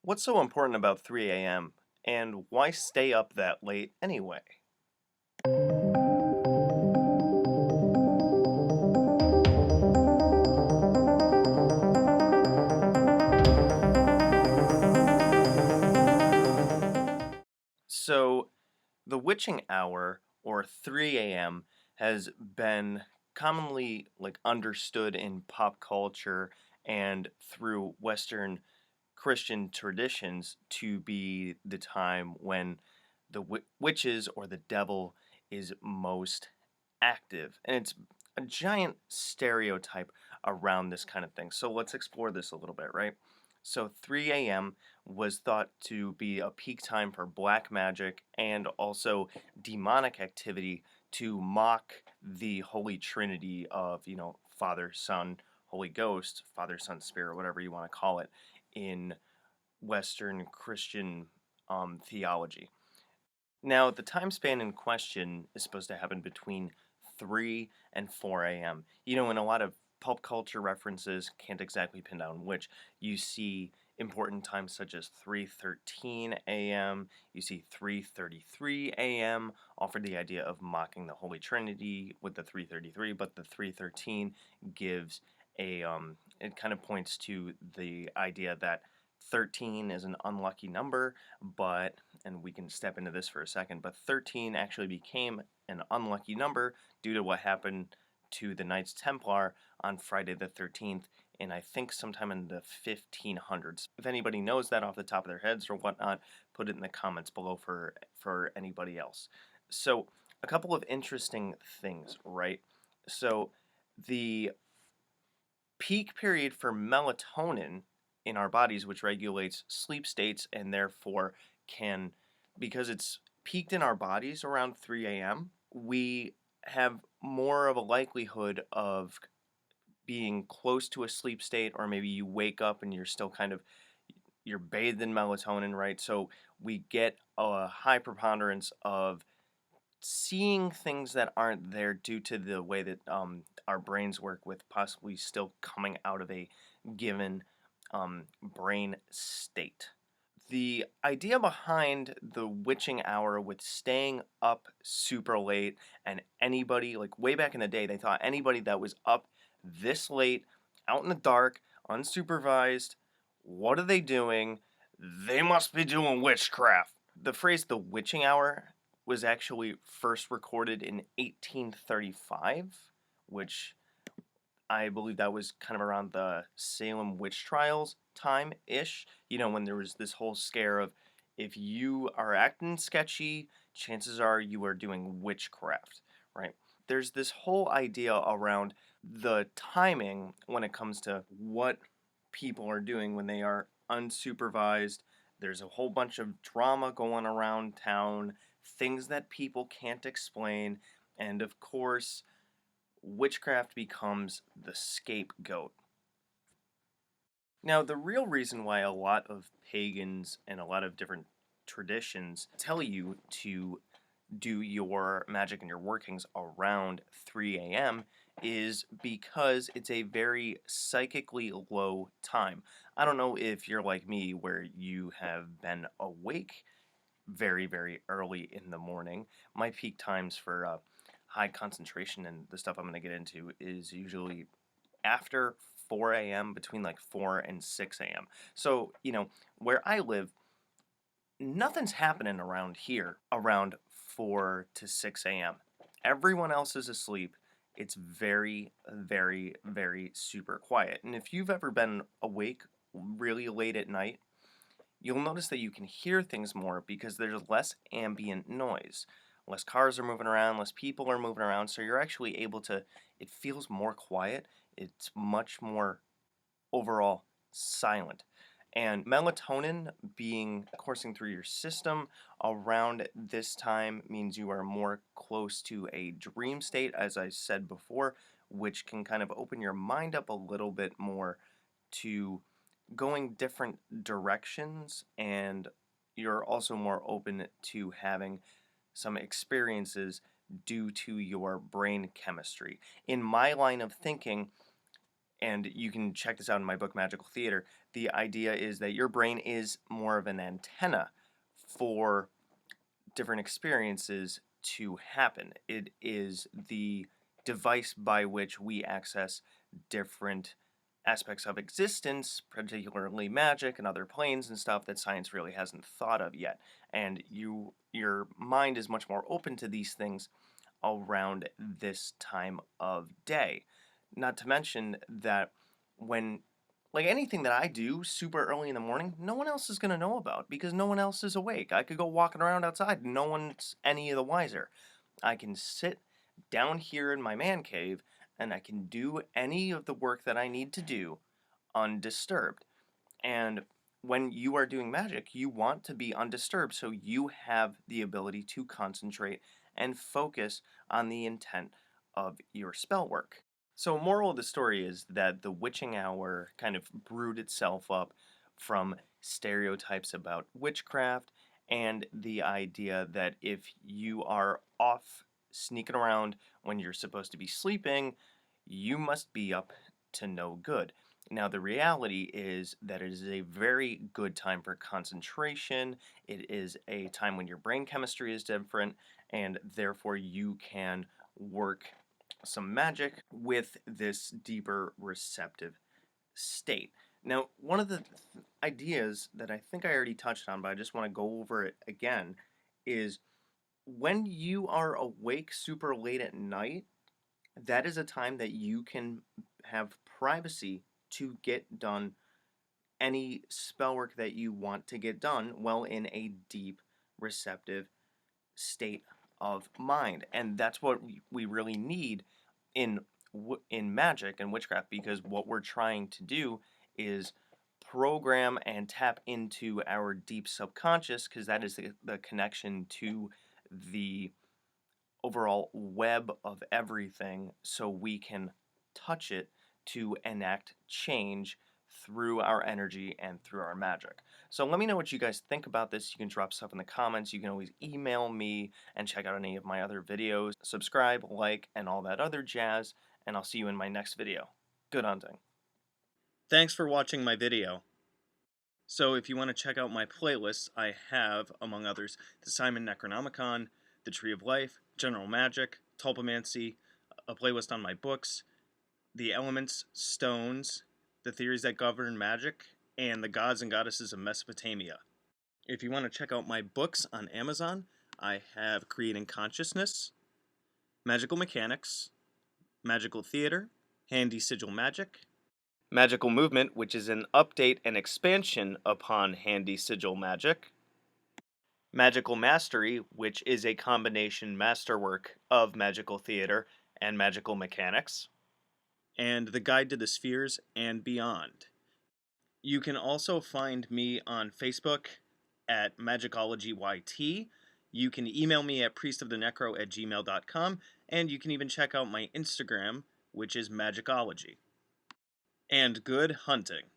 What's so important about 3 a.m. and why stay up that late anyway? So, the witching hour or 3 a.m. has been commonly understood in pop culture and through Western Christian traditions to be the time when the witches or the devil is most active. And it's a giant stereotype around this kind of thing. So let's explore this a little bit, right? So 3 a.m. was thought to be a peak time for black magic and also demonic activity to mock the Holy Trinity of, Father, Son, Holy Ghost, Father, Son, Spirit, whatever you want to call it, in Western Christian theology. Now, the time span in question is supposed to happen between 3 and 4 a.m. In a lot of pop culture references, can't exactly pin down which, you see important times such as 3:13 a.m., you see 3:33 a.m., offered the idea of mocking the Holy Trinity with the 3:33, but the 3:13 gives it kind of points to the idea that 13 is an unlucky number, but and we can step into this for a second, but 13 actually became an unlucky number due to what happened to the Knights Templar on Friday the 13th in I think sometime in the 1500s. If anybody knows that off the top of their heads or whatnot, put it in the comments below for anybody else. So, a couple of interesting things, right? So, the peak period for melatonin in our bodies, which regulates sleep states and therefore can, because it's peaked in our bodies around 3 a.m., we have more of a likelihood of being close to a sleep state, or maybe you wake up and you're bathed in melatonin, right? So we get a high preponderance of seeing things that aren't there due to the way that our brains work with possibly still coming out of a given brain state. The idea behind the witching hour with staying up super late, and anybody, like way back in the day, they thought anybody that was up this late, out in the dark, unsupervised, what are they doing? They must be doing witchcraft. The phrase the witching hour was actually first recorded in 1835, which I believe that was kind of around the Salem witch trials time ish. When there was this whole scare of if you are acting sketchy, chances are you are doing witchcraft, right? There's this whole idea around the timing when it comes to what people are doing when they are unsupervised. There's a whole bunch of drama going around town, things that people can't explain, and of course, witchcraft becomes the scapegoat. Now, the real reason why a lot of pagans and a lot of different traditions tell you to do your magic and your workings around 3 a.m. is because it's a very psychically low time. I don't know if you're like me, where you have been awake very, very early in the morning. My peak times for high concentration and the stuff I'm going to get into is usually after 4 a.m., between like 4 and 6 a.m. So, where I live, nothing's happening around here around 4 to 6 a.m. Everyone else is asleep. It's very, very, very super quiet. And if you've ever been awake really late at night, you'll notice that you can hear things more because there's less ambient noise. Less cars are moving around, less people are moving around, so you're actually able to, it feels more quiet. It's much more overall silent. And melatonin being coursing through your system around this time means you are more close to a dream state, as I said before, which can kind of open your mind up a little bit more to going different directions, and you're also more open to having some experiences due to your brain chemistry. In my line of thinking, and you can check this out in my book, Magical Theater. The idea is that your brain is more of an antenna for different experiences to happen. It is the device by which we access different aspects of existence, particularly magic and other planes and stuff that science really hasn't thought of yet. And your mind is much more open to these things around this time of day. Not to mention that when like anything that I do super early in the morning, no one else is going to know about because no one else is awake. I could go walking around outside, no one's any of the wiser. I can sit down here in my man cave and I can do any of the work that I need to do undisturbed. And when you are doing magic, you want to be undisturbed so you have the ability to concentrate and focus on the intent of your spell work. So, moral of the story is that the witching hour kind of brewed itself up from stereotypes about witchcraft and the idea that if you are off sneaking around when you're supposed to be sleeping, you must be up to no good. Now, the reality is that it is a very good time for concentration. It is a time when your brain chemistry is different, and therefore you can work some magic with this deeper receptive state. Now, one of the ideas that I think I already touched on, but I just want to go over it again, is when you are awake super late at night, that is a time that you can have privacy to get done any spell work that you want to get done while in a deep receptive state of mind. And that's what we really need in in magic and witchcraft, because what we're trying to do is program and tap into our deep subconscious, because that is the connection to the overall web of everything, so we can touch it to enact change through our energy and through our magic. So let me know what you guys think about this. You can drop stuff in the comments. You can always email me and check out any of my other videos. Subscribe, like, and all that other jazz, and I'll see you in my next video. Good hunting. Thanks for watching my video. So if you want to check out my playlists, I have, among others, the Simon Necronomicon, the Tree of Life, General Magic, Tulpamancy, a playlist on my books, the elements, stones, the theories that govern magic, and the gods and goddesses of Mesopotamia. If you want to check out my books on Amazon, I have Creating Consciousness, Magical Mechanics, Magical Theater, Handy Sigil Magic, Magical Movement, which is an update and expansion upon Handy Sigil Magic, Magical Mastery, which is a combination masterwork of Magical Theater and Magical Mechanics, and The Guide to the Spheres and Beyond. You can also find me on Facebook at Magickology YT. You can email me at priestofthenecro@gmail.com, and you can even check out my Instagram, which is Magickology. And good hunting.